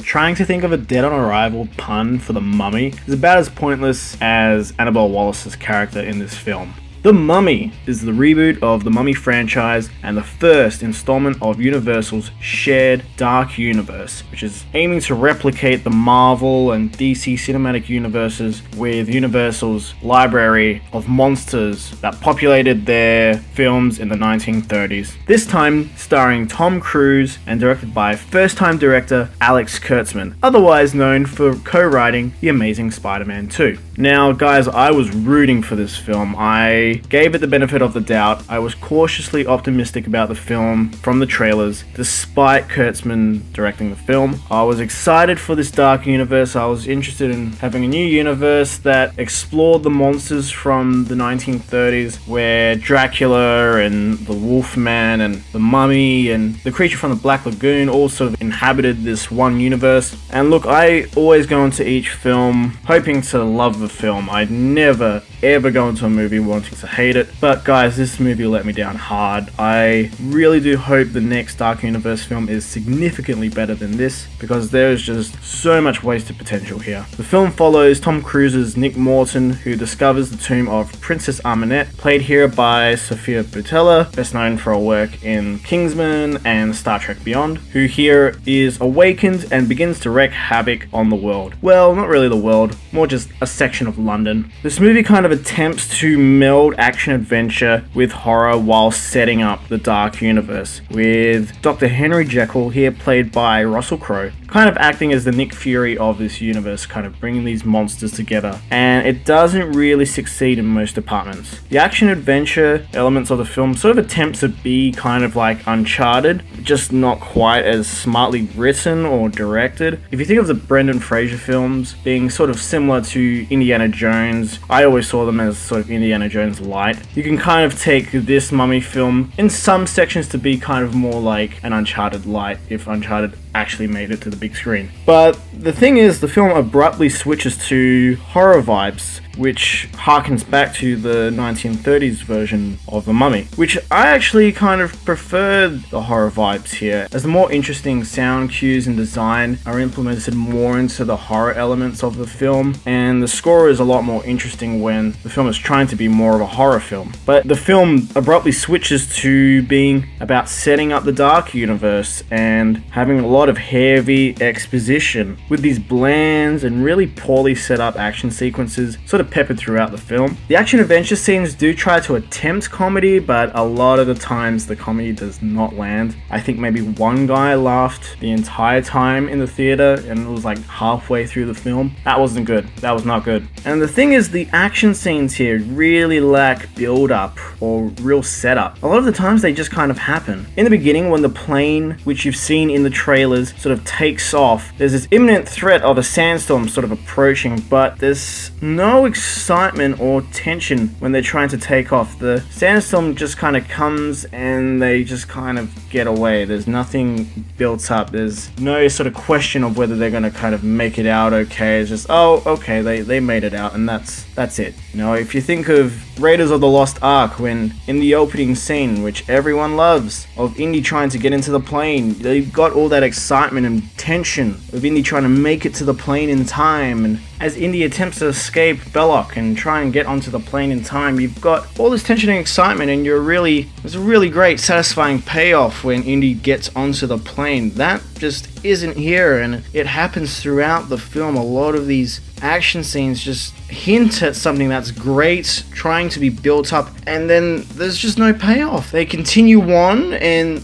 trying to think of a dead on arrival pun for the Mummy is about as pointless as Annabelle Wallis's character in this film. The Mummy is the reboot of the Mummy franchise and the first installment of Universal's shared Dark Universe, which is aiming to replicate the Marvel and DC cinematic universes with Universal's library of monsters that populated their films in the 1930s. This time starring Tom Cruise and directed by first-time director Alex Kurtzman, otherwise known for co-writing The Amazing Spider-Man 2. Now guys, I was rooting for this film. I gave it the benefit of the doubt. I was cautiously optimistic about the film from the trailers, despite Kurtzman directing the film. I was excited for this dark universe. I was interested in having a new universe that explored the monsters from the 1930s, where Dracula and the Wolfman and the Mummy and the creature from the Black Lagoon all sort of inhabited this one universe. And look, I always go into each film hoping to love the film. I'd never ever go into a movie wanting to hate it, but guys, this movie let me down hard. I really do hope the next Dark Universe film is significantly better than this, because there's just so much wasted potential here. The film follows Tom Cruise's Nick Morton, who discovers the tomb of Princess Amunet, played here by Sophia Boutella, best known for her work in Kingsman and Star Trek Beyond, who here is awakened and begins to wreak havoc on the world. Well, not really the world, more just a section of London. This movie kind of attempts to meld action-adventure with horror while setting up the Dark Universe, with Dr. Henry Jekyll, here played by Russell Crowe, kind of acting as the Nick Fury of this universe, kind of bringing these monsters together, and it doesn't really succeed in most departments. The action-adventure elements of the film sort of attempt to be kind of like Uncharted, just not quite as smartly written or directed. If you think of the Brendan Fraser films being sort of similar to Indiana Jones, I always saw them as sort of Indiana Jones light. You can kind of take this Mummy film in some sections to be kind of more like an Uncharted light, if Uncharted actually made it to the big screen. But the thing is, the film abruptly switches to horror vibes, which harkens back to the 1930s version of The Mummy, which I actually kind of preferred the horror vibes here, as the more interesting sound cues and design are implemented more into the horror elements of the film, and the score is a lot more interesting when the film is trying to be more of a horror film. But the film abruptly switches to being about setting up the Dark Universe and having a lot of heavy exposition, with these bland and really poorly set up action sequences sort of peppered throughout the film. The action adventure scenes do try to attempt comedy, but a lot of the times the comedy does not land. I think maybe one guy laughed the entire time in the theater, and it was like halfway through the film. That wasn't good. That was not good. And the thing is, the action scenes here really lack build up or real setup. A lot of the times they just kind of happen. In the beginning, when the plane, which you've seen in the trailers, sort of takes off, there's this imminent threat of a sandstorm sort of approaching, but there's no excitement or tension when they're trying to take off. The sandstorm just kind of comes and they just kind of get away. There's nothing built up. There's no sort of question of whether they're going to kind of make it out okay. It's just, oh, okay, they made it out, and that's it. You know, if you think of Raiders of the Lost Ark, when in the opening scene, which everyone loves, of Indy trying to get into the plane, they've got all that excitement and tension of Indy trying to make it to the plane in time, and as Indy attempts to escape Belloc and try and get onto the plane in time, you've got all this tension and excitement, and there's a really great satisfying payoff when Indy gets onto the plane. That just isn't here, and it happens throughout the film. A lot of these action scenes just hint at something that's great, trying to be built up, and then there's just no payoff. They continue on and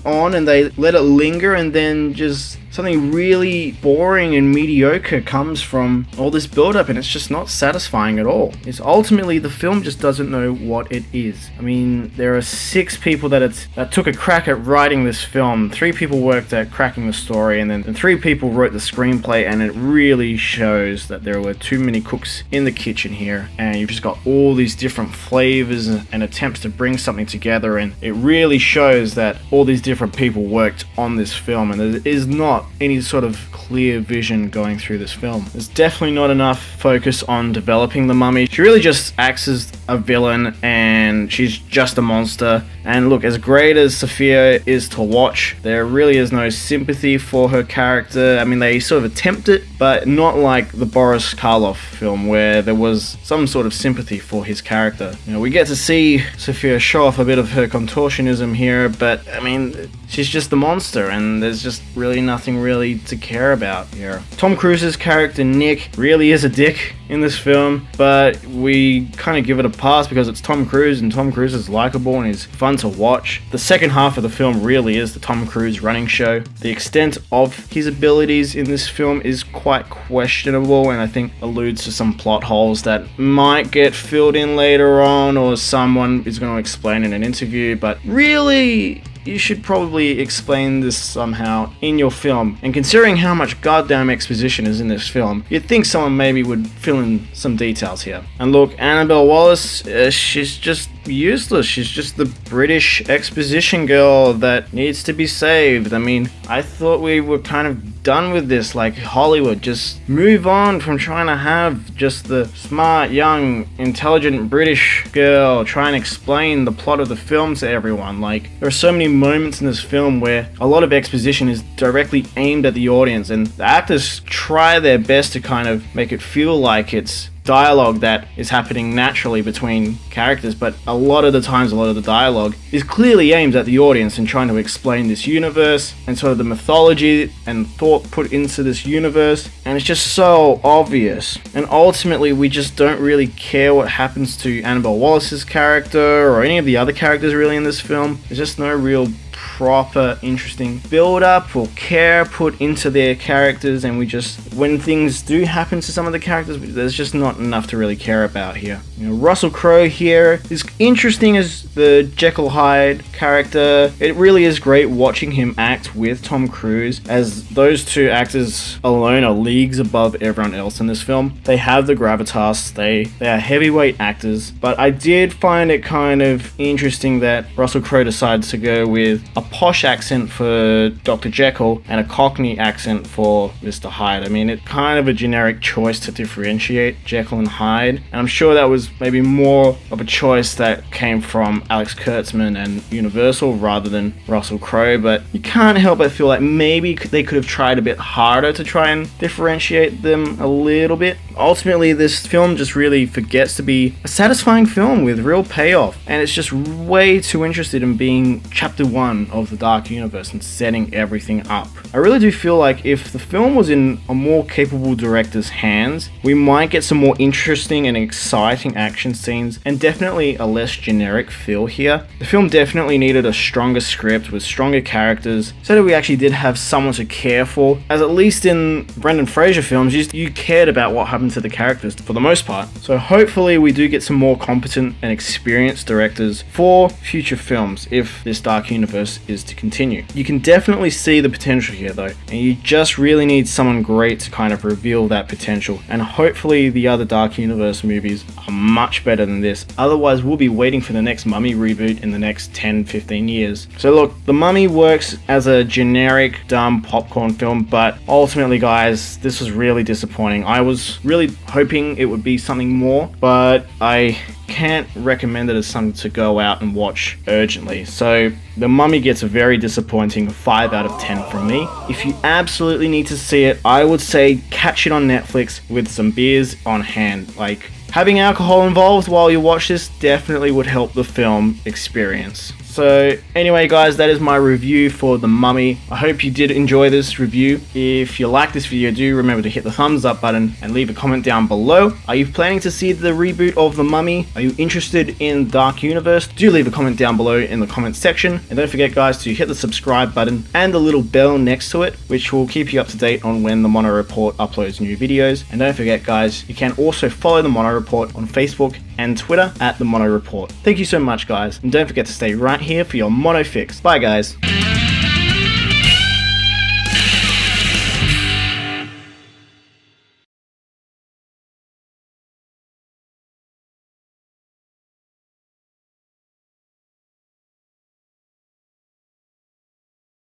they let it linger, and then just something really boring and mediocre comes from all this build-up, and it's just not satisfying at all. It's ultimately, the film just doesn't know what it is. I mean, there are 6 people that took a crack at writing this film. 3 people worked at cracking the story, and then 3 people wrote the screenplay, and it really shows that there were too many cooks in the kitchen here, and you've just got all these different flavors and attempts to bring something together, and it really shows that all these different people worked on this film, and there is not any sort of clear vision going through this film. There's definitely not enough focus on developing the Mummy. She really just acts as a villain and she's just a monster. And look, as great as Sophia is to watch, there really is no sympathy for her character. I mean, they sort of attempt it, but not like the Boris Karloff film where there was some sort of sympathy for his character. You know, we get to see Sophia show off a bit of her contortionism here, but I mean, she's just the monster and there's just really nothing really to care about here. Tom Cruise's character Nick really is a dick in this film, but we kind of give it a pass because it's Tom Cruise and Tom Cruise is likable and he's fun to watch. The second half of the film really is the Tom Cruise running show. The extent of his abilities in this film is quite questionable and I think alludes to some plot holes that might get filled in later on or someone is going to explain in an interview, but really you should probably explain this somehow in your film. And considering how much goddamn exposition is in this film, you'd think someone maybe would fill in some details here. And look, Annabelle Wallis, she's just useless. She's just the British exposition girl that needs to be saved. I mean, I thought we were kind of done with this, like Hollywood. Just move on from trying to have just the smart, young, intelligent British girl try and explain the plot of the film to everyone. Like, there are so many moments in this film where a lot of exposition is directly aimed at the audience and the actors try their best to kind of make it feel like it's dialogue that is happening naturally between characters, but a lot of the times, a lot of the dialogue is clearly aimed at the audience and trying to explain this universe and sort of the mythology and thought put into this universe, and it's just so obvious. And ultimately, we just don't really care what happens to Annabelle Wallis's character or any of the other characters really in this film. There's just no real proper interesting build up or care put into their characters, and we just, when things do happen to some of the characters, there's just not enough to really care about here. You know, Russell Crowe here is interesting as the Jekyll Hyde character. It really is great watching him act with Tom Cruise, as those two actors alone are leagues above everyone else in this film. They have the gravitas, they are heavyweight actors, but I did find it kind of interesting that Russell Crowe decided to go with a posh accent for Dr. Jekyll and a Cockney accent for Mr. Hyde. I mean, it's kind of a generic choice to differentiate Jekyll and Hyde, and I'm sure that was maybe more of a choice that came from Alex Kurtzman and Universal rather than Russell Crowe, but you can't help but feel like maybe they could have tried a bit harder to try and differentiate them a little bit. Ultimately, this film just really forgets to be a satisfying film with real payoff, and it's just way too interested in being chapter one of the Dark Universe and setting everything up. I really do feel like if the film was in a more capable director's hands, we might get some more interesting and exciting action scenes and definitely a less generic feel here. The film definitely needed a stronger script with stronger characters so that we actually did have someone to care for, as at least in Brendan Fraser films, you cared about what happened to the characters for the most part. So hopefully we do get some more competent and experienced directors for future films if this Dark Universe is to continue. You can definitely see the potential here though, and you just really need someone great to kind of reveal that potential, and hopefully the other Dark Universe movies are much better than this. Otherwise we'll be waiting for the next Mummy reboot in the next 10-15 years. So look, The Mummy works as a generic dumb popcorn film, but ultimately guys, this was really disappointing. I was really hoping it would be something more, but I can't recommend it as something to go out and watch urgently. So The Mummy gets a very disappointing 5 out of 10 from me. If you absolutely need to see it, I would say catch it on Netflix with some beers on hand. Like, having alcohol involved while you watch this definitely would help the film experience. So anyway guys, that is my review for The Mummy. I hope you did enjoy this review. If you like this video, do remember to hit the thumbs up button and leave a comment down below. Are you planning to see the reboot of The Mummy? Are you interested in Dark Universe? Do leave a comment down below in the comment section. And don't forget guys to hit the subscribe button and the little bell next to it, which will keep you up to date on when the Mono Report uploads new videos. And don't forget guys, you can also follow the Mono Report on Facebook and Twitter at the Mono Report. Thank you so much guys, and don't forget to stay right here for your Mono Fix. Bye guys.